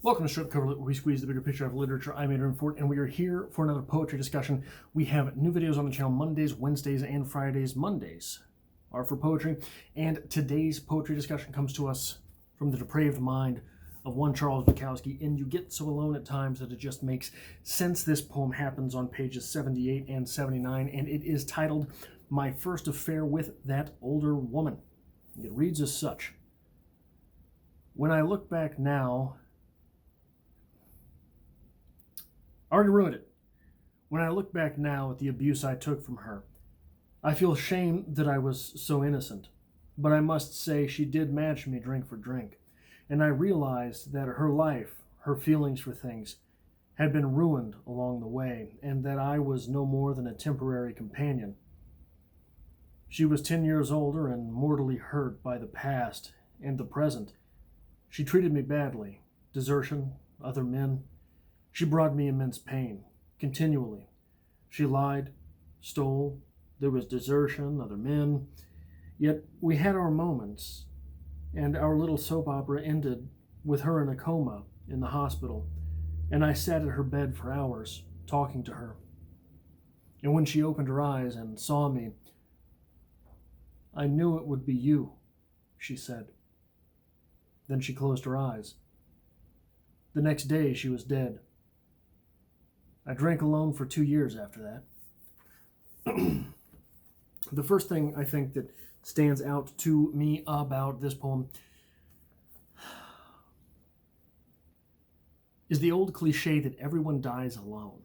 Welcome to Strip Cover Lit, where we squeeze the bigger picture of literature. I'm Adrian Fort, and we are here for another poetry discussion. We have new videos on the channel Mondays, Wednesdays, and Fridays. Mondays are for poetry, and today's poetry discussion comes to us from the depraved mind of one Charles Bukowski, and you get so alone at times that it just makes sense. This poem happens on pages 78 and 79, and it is titled, My First Affair with That Older Woman. It reads as such. When I look back now, I already ruined it. When I look back now at the abuse I took from her, I feel shame that I was so innocent. But I must say she did match me drink for drink. And I realized that her life, her feelings for things, had been ruined along the way, and that I was no more than a temporary companion. She was 10 years older and mortally hurt by the past and the present. She treated me badly. Desertion, other men. She brought me immense pain, continually. She lied, stole, there was desertion, other men. Yet we had our moments, and our little soap opera ended with her in a coma in the hospital, and I sat at her bed for hours, talking to her. And when she opened her eyes and saw me, I knew it would be you, she said. Then she closed her eyes. The next day she was dead. I drank alone for 2 years after that. The first thing I think that stands out to me about this poem is the old cliche that everyone dies alone.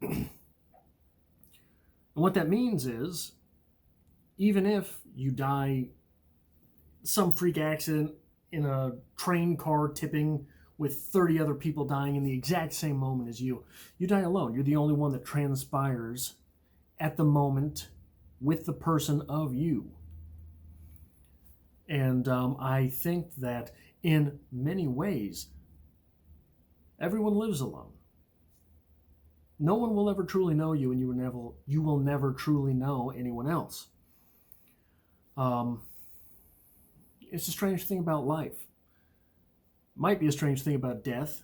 And what that means is, even if you die some freak accident in a train car tipping with 30 other people dying in the exact same moment as you, you die alone. You're the only one that transpires at the moment with the person of you. And I think that in many ways, everyone lives alone. No one will ever truly know you, and you will never truly know anyone else. It's a strange thing about life. Might be a strange thing about death,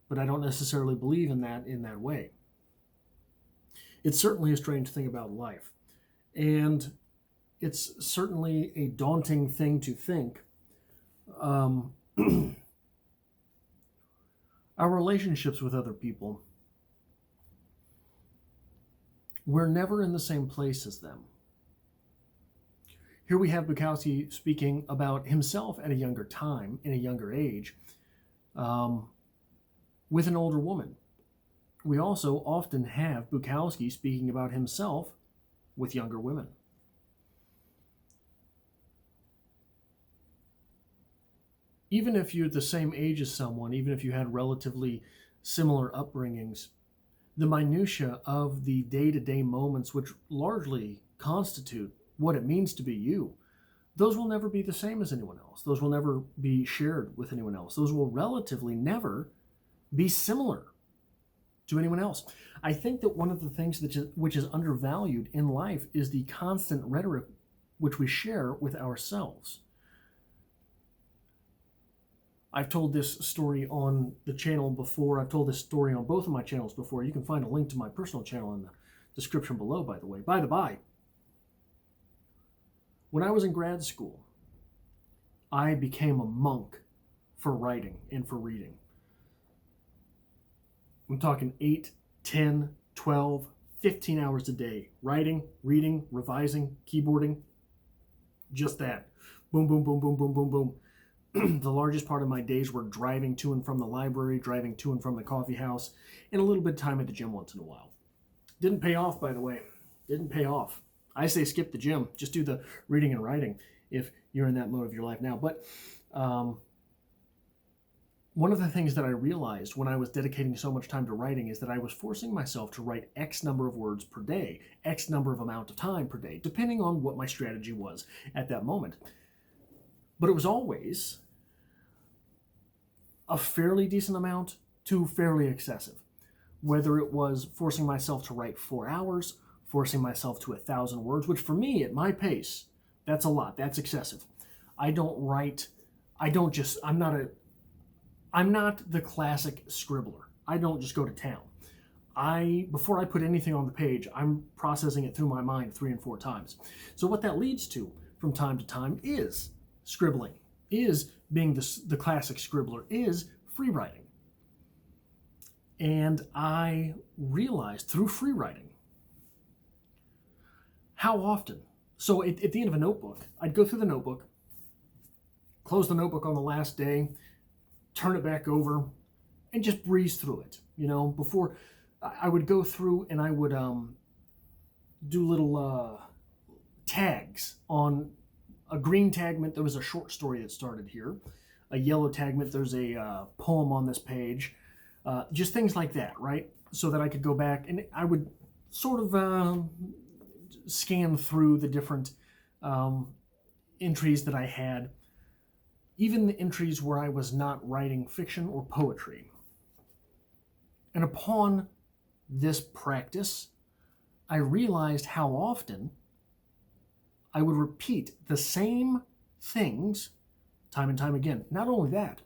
but I don't necessarily believe in that way. It's certainly a strange thing about life. And it's certainly a daunting thing to think. Our relationships with other people, we're never in the same place as them. Here we have Bukowski speaking about himself at a younger time, in a younger age, with an older woman. We also often have Bukowski speaking about himself with younger women. Even if you're the same age as someone, even if you had relatively similar upbringings, the minutia of the day-to-day moments, which largely constitute what it means to be you, those will never be the same as anyone else. Those will never be shared with anyone else. Those will relatively never be similar to anyone else. I think that one of the things which is undervalued in life is the constant rhetoric which we share with ourselves. I've told this story on the channel before. I've told this story on both of my channels before. You can find a link to my personal channel in the description below, by the way. By the by, when I was in grad school, I became a monk for writing and for reading. I'm talking 8, 10, 12, 15 hours a day. Writing, reading, revising, keyboarding. Just that. Boom, boom, boom, boom, boom, boom, boom. The largest part of my days were driving to and from the library, driving to and from the coffee house, and a little bit of time at the gym once in a while. Didn't pay off, by the way. Didn't pay off. I say skip the gym. Just do the reading and writing if you're in that mode of your life now. But one of the things that I realized when I was dedicating so much time to writing is that I was forcing myself to write X number of words per day, X number of amount of time per day, depending on what my strategy was at that moment. But it was always a fairly decent amount to fairly excessive. Whether it was forcing myself to write 4 hours, forcing myself to 1,000 words, which for me, at my pace, that's a lot. That's excessive. I'm not a I'm not the classic scribbler. I don't just go to town. Before I put anything on the page, I'm processing it through my mind 3 and 4 times. So what that leads to from time to time is scribbling, is being the classic scribbler, is free writing. And I realized through free writing how often. So at the end of a notebook, I'd go through the notebook, close the notebook on the last day, turn it back over, and just breeze through it. Before I would go through and I would do little tags. On a green tag meant there was a short story that started here. A yellow tag meant there's a poem on this page. Just things like that, right? So that I could go back and I would sort of scan through the different entries that I had, even the entries where I was not writing fiction or poetry. And upon this practice, I realized how often I would repeat the same things time and time again. Not only that,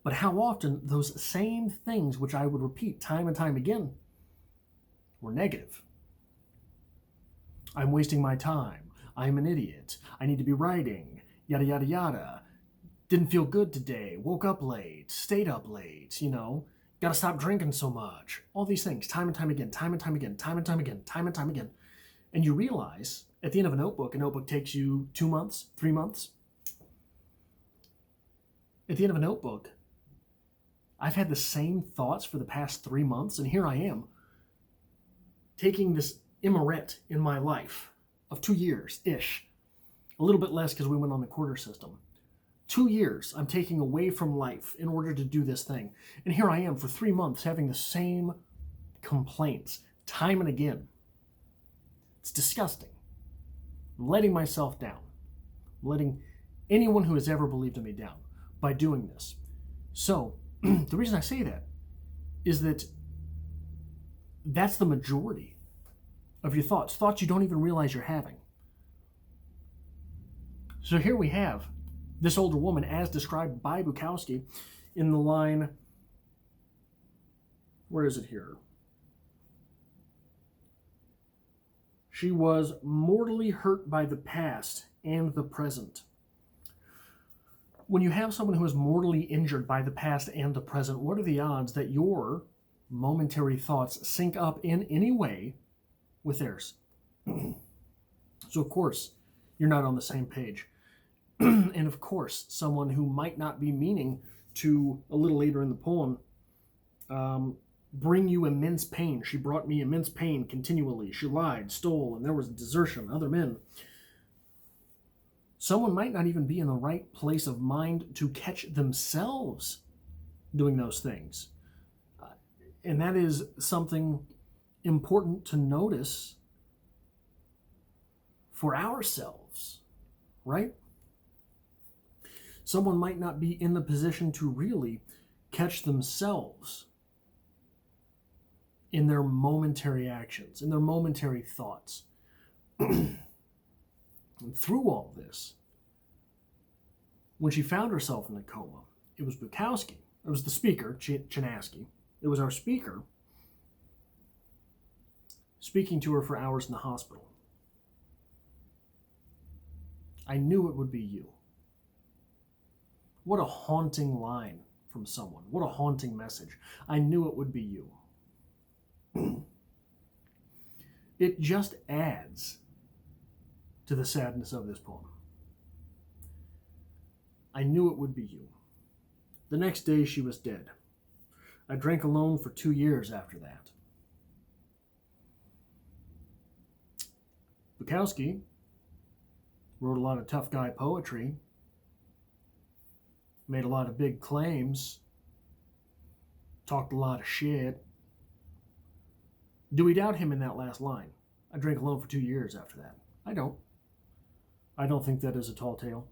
but how often those same things which I would repeat time and time again were negative. I'm wasting my time. I'm an idiot. I need to be writing. Yada, yada, yada. Didn't feel good today. Woke up late. Stayed up late. Gotta stop drinking so much. All these things, time and time again, time and time again, time and time again, time and time again. And you realize at the end of a notebook takes you 2 months, 3 months. At the end of a notebook, I've had the same thoughts for the past 3 months, and here I am, taking this immorette in my life of 2 years-ish, a little bit less because we went on the quarter system. 2 years I'm taking away from life in order to do this thing. And here I am for 3 months having the same complaints time and again. It's disgusting. I'm letting myself down. I'm letting anyone who has ever believed in me down by doing this. So the reason I say that is that that's the majority of your thoughts you don't even realize you're having. So here we have this older woman as described by Bukowski in the line, where is it here? She was mortally hurt by the past and the present. When you have someone who is mortally injured by the past and the present, what are the odds that your momentary thoughts sync up in any way with theirs? So of course, you're not on the same page. And of course, someone who might not be meaning to, a little later in the poem, bring you immense pain. She brought me immense pain continually. She lied, stole, and there was desertion, other men. Someone might not even be in the right place of mind to catch themselves doing those things. And that is something important to notice for ourselves, right? Someone might not be in the position to really catch themselves in their momentary actions, in their momentary thoughts. And through all this, when she found herself in a coma, it was Bukowski, it was the speaker, Chinaski, it was our speaker speaking to her for hours in the hospital. I knew it would be you. What a haunting line from someone. What a haunting message. I knew it would be you. It just adds to the sadness of this poem. I knew it would be you. The next day she was dead. I drank alone for 2 years after that. Bukowski wrote a lot of tough guy poetry, made a lot of big claims, talked a lot of shit. Do we doubt him in that last line? I drank alone for 2 years after that. I don't. I don't think that is a tall tale.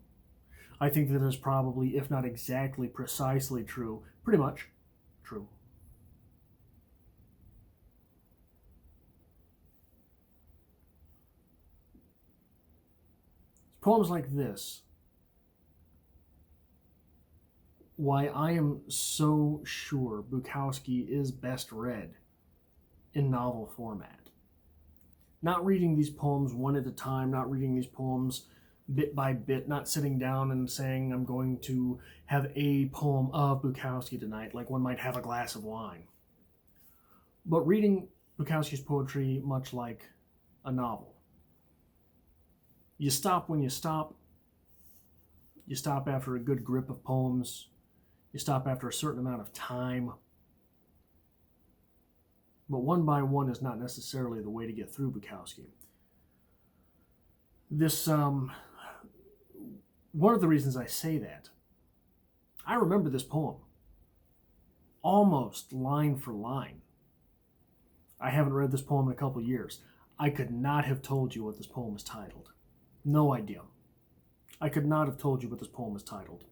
I think that is probably, if not exactly precisely true, pretty much true. Poems like this why I am so sure Bukowski is best read in novel format. Not reading these poems one at a time, not reading these poems bit by bit, not sitting down and saying I'm going to have a poem of Bukowski tonight, like one might have a glass of wine. But reading Bukowski's poetry much like a novel. You stop when you stop. You stop after a good grip of poems. You stop after a certain amount of time. But one by one is not necessarily the way to get through Bukowski. This, one of the reasons I say that, I remember this poem almost line for line. I haven't read this poem in a couple years. I could not have told you what this poem is titled. No idea. I could not have told you what this poem is titled.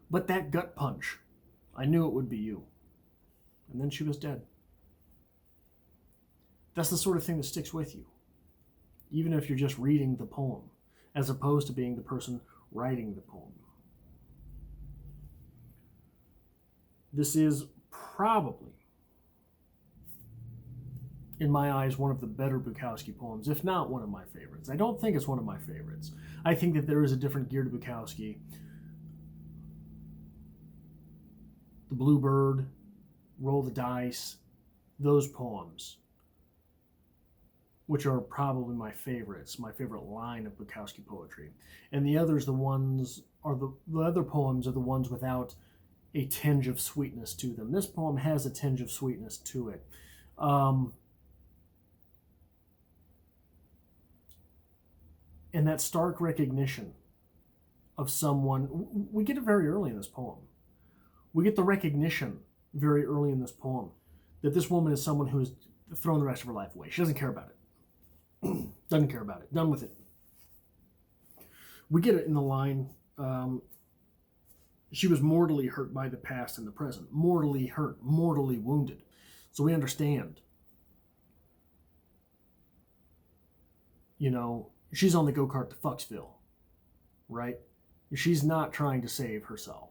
But that gut punch, I knew it would be you. And then she was dead. That's the sort of thing that sticks with you, even if you're just reading the poem, as opposed to being the person writing the poem. This is probably, in my eyes, one of the better Bukowski poems, if not one of my favorites. I don't think it's one of my favorites. I think that there is a different gear to Bukowski. The Bluebird, Roll the Dice, those poems, which are probably my favorites, my favorite line of Bukowski poetry. And the others, the other poems are the ones without a tinge of sweetness to them. This poem has a tinge of sweetness to it. And that stark recognition of someone, we get it very early in this poem. We get the recognition very early in this poem that this woman is someone who has thrown the rest of her life away. She doesn't care about it. Doesn't care about it. Done with it. We get it in the line, she was mortally hurt by the past and the present. Mortally hurt, mortally wounded. So we understand. You know, she's on the go-kart to Fucksville, right? She's not trying to save herself.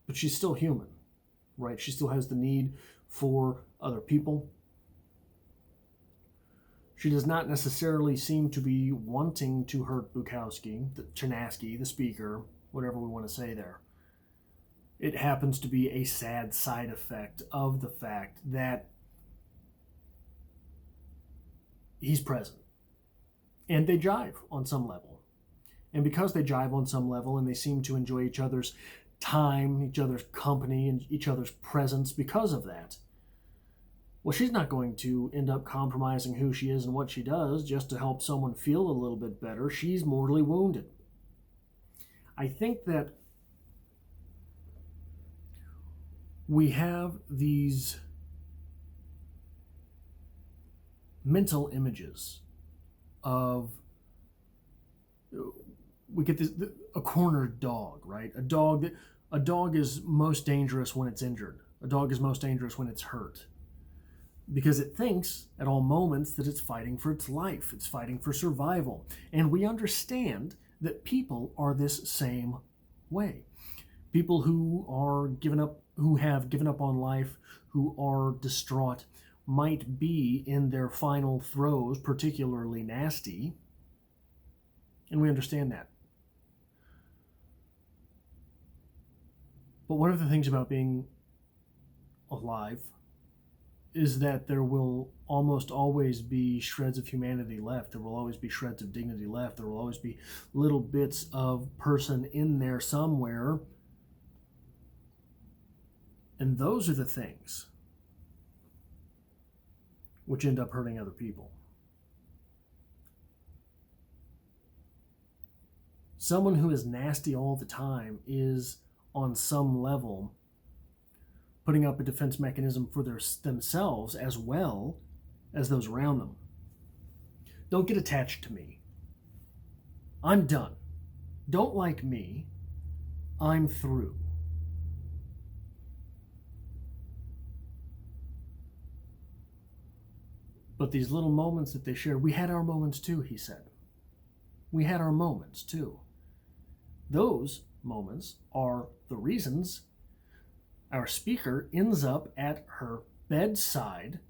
But she's still human, right? She still has the need for other people. She does not necessarily seem to be wanting to hurt Bukowski, Chinaski, the speaker, whatever we want to say there. It happens to be a sad side effect of the fact that he's present. And they jive on some level. And because they jive on some level and they seem to enjoy each other's time, each other's company, and each other's presence because of that, well, she's not going to end up compromising who she is and what she does just to help someone feel a little bit better. She's mortally wounded. I think that we have these mental images of, we get this, a cornered dog, right? A dog is most dangerous when it's injured. A dog is most dangerous when it's hurt, because it thinks at all moments that it's fighting for its life. It's fighting for survival. And we understand that people are this same way. People who are who have given up on life, who are distraught, might be in their final throes, particularly nasty. And we understand that. But one of the things about being alive is that there will almost always be shreds of humanity left. There will always be shreds of dignity left. There will always be little bits of person in there somewhere. And those are the things which end up hurting other people. Someone who is nasty all the time is, on some level, putting up a defense mechanism for themselves as well as those around them. Don't get attached to me. I'm done. Don't like me. I'm through. But these little moments that they shared, we had our moments too, he said. We had our moments too. Those moments are the reasons our speaker ends up at her bedside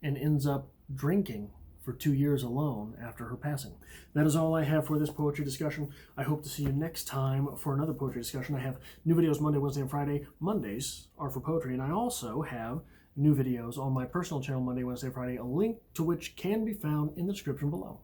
and ends up drinking for 2 years alone after her passing. That is all I have for this poetry discussion. I hope to see you next time for another poetry discussion. I have new videos Monday, Wednesday, and Friday. Mondays are for poetry, and I also have new videos on my personal channel Monday, Wednesday, Friday, a link to which can be found in the description below.